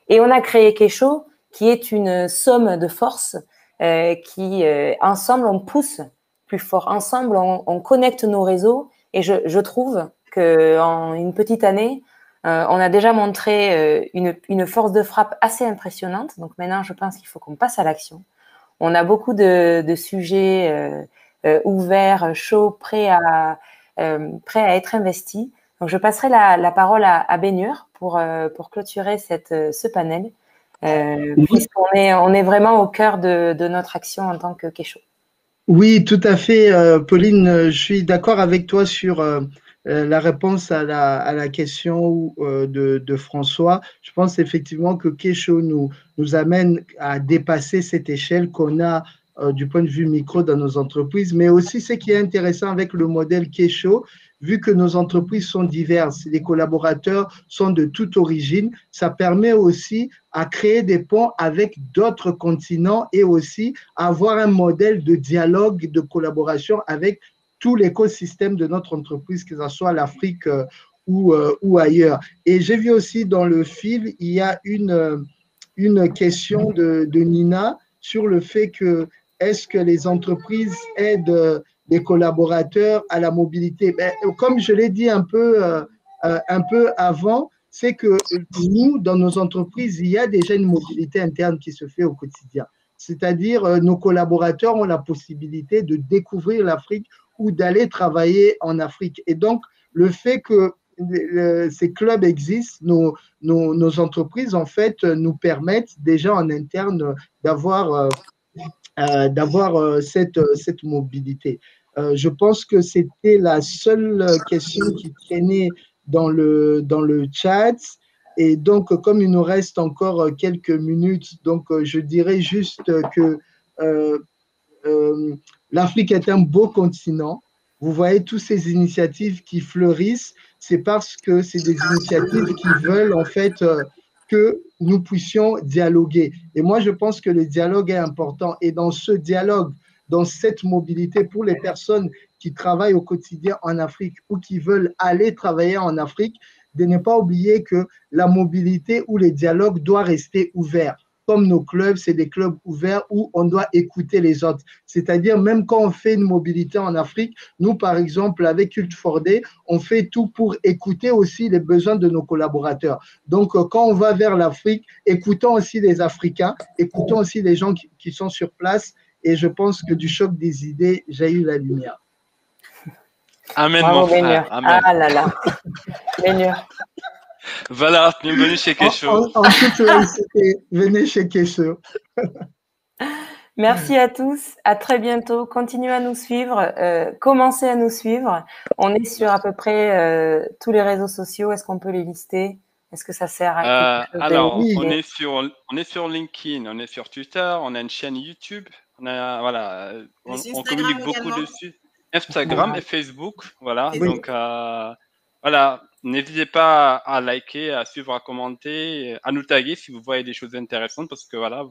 et on a créé Kesho, qui est une somme de forces qui, ensemble, on pousse plus fort. Ensemble, on connecte nos réseaux et je trouve qu'en une petite année, on a déjà montré une force de frappe assez impressionnante. Donc maintenant, je pense qu'il faut qu'on passe à l'action. On a beaucoup de sujets ouverts, chauds, prêts à être investis. Donc je passerai la parole à Bénur pour clôturer ce panel, puisqu'on est vraiment au cœur de notre action en tant que Kesho. Oui, tout à fait, Pauline. Je suis d'accord avec toi sur la réponse à la question de François. Je pense effectivement que Kesho nous amène à dépasser cette échelle qu'on a du point de vue micro dans nos entreprises, mais aussi ce qui est intéressant avec le modèle Kesho, vu que nos entreprises sont diverses, les collaborateurs sont de toute origine, ça permet aussi à créer des ponts avec d'autres continents et aussi à avoir un modèle de dialogue, de collaboration avec tout l'écosystème de notre entreprise, que ce soit l'Afrique ou ailleurs. Et j'ai vu aussi dans le fil, il y a une question de Nina sur le fait que est-ce que les entreprises aident les collaborateurs à la mobilité? Comme je l'ai dit un peu avant, c'est que nous, dans nos entreprises, il y a déjà une mobilité interne qui se fait au quotidien. C'est-à-dire, nos collaborateurs ont la possibilité de découvrir l'Afrique ou d'aller travailler en Afrique. Et donc, le fait que ces clubs existent, nos entreprises, en fait, nous permettent déjà en interne d'avoir cette mobilité. Je pense que c'était la seule question qui traînait dans le chat. Et donc, comme il nous reste encore quelques minutes, donc je dirais juste que l'Afrique est un beau continent. Vous voyez toutes ces initiatives qui fleurissent, c'est parce que c'est des initiatives qui veulent en fait que nous puissions dialoguer. Et moi, je pense que le dialogue est important. Et dans ce dialogue, dans cette mobilité pour les personnes qui travaillent au quotidien en Afrique ou qui veulent aller travailler en Afrique, de ne pas oublier que la mobilité ou les dialogues doivent rester ouverts. Comme nos clubs, c'est des clubs ouverts où on doit écouter les autres. C'est-à-dire, même quand on fait une mobilité en Afrique, nous, par exemple, avec Culte Fordé, on fait tout pour écouter aussi les besoins de nos collaborateurs. Donc, quand on va vers l'Afrique, écoutons aussi les Africains, écoutons aussi les gens qui sont sur place. Et je pense que du choc des idées, j'ai eu la lumière. Amen, Bravo, mon frère. Bénur. Amen. Ah là là. Bénur. Voilà, bienvenue chez Kesho. En toute laïcité, venez chez Kesho. Merci à tous, à très bientôt. Continuez à nous suivre, commencez à nous suivre. On est sur à peu près tous les réseaux sociaux. Est-ce qu'on peut les lister? Est-ce que ça sert à quelque chose? Alors, Oui. on est sur LinkedIn, on est sur Twitter, on a une chaîne YouTube, voilà, on communique beaucoup également. dessus. Instagram et Facebook, voilà. Oui. Donc, voilà, n'hésitez pas à liker, à suivre, à commenter, à nous taguer si vous voyez des choses intéressantes, parce que voilà,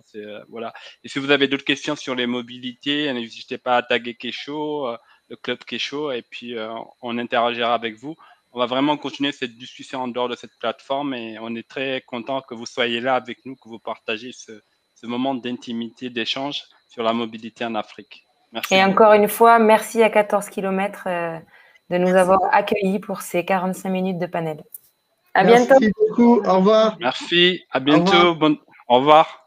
voilà. Et si vous avez d'autres questions sur les mobilités, n'hésitez pas à taguer Kesho, le club Kesho, et puis on interagira avec vous. On va vraiment continuer cette discussion en dehors de cette plateforme et on est très content que vous soyez là avec nous, que vous partagez ce moment d'intimité, d'échange sur la mobilité en Afrique. Merci. Et encore une fois, merci à 14 km de nous avoir accueillis pour ces 45 minutes de panel. À bientôt. Merci beaucoup. Au revoir. Merci. À bientôt. Au revoir.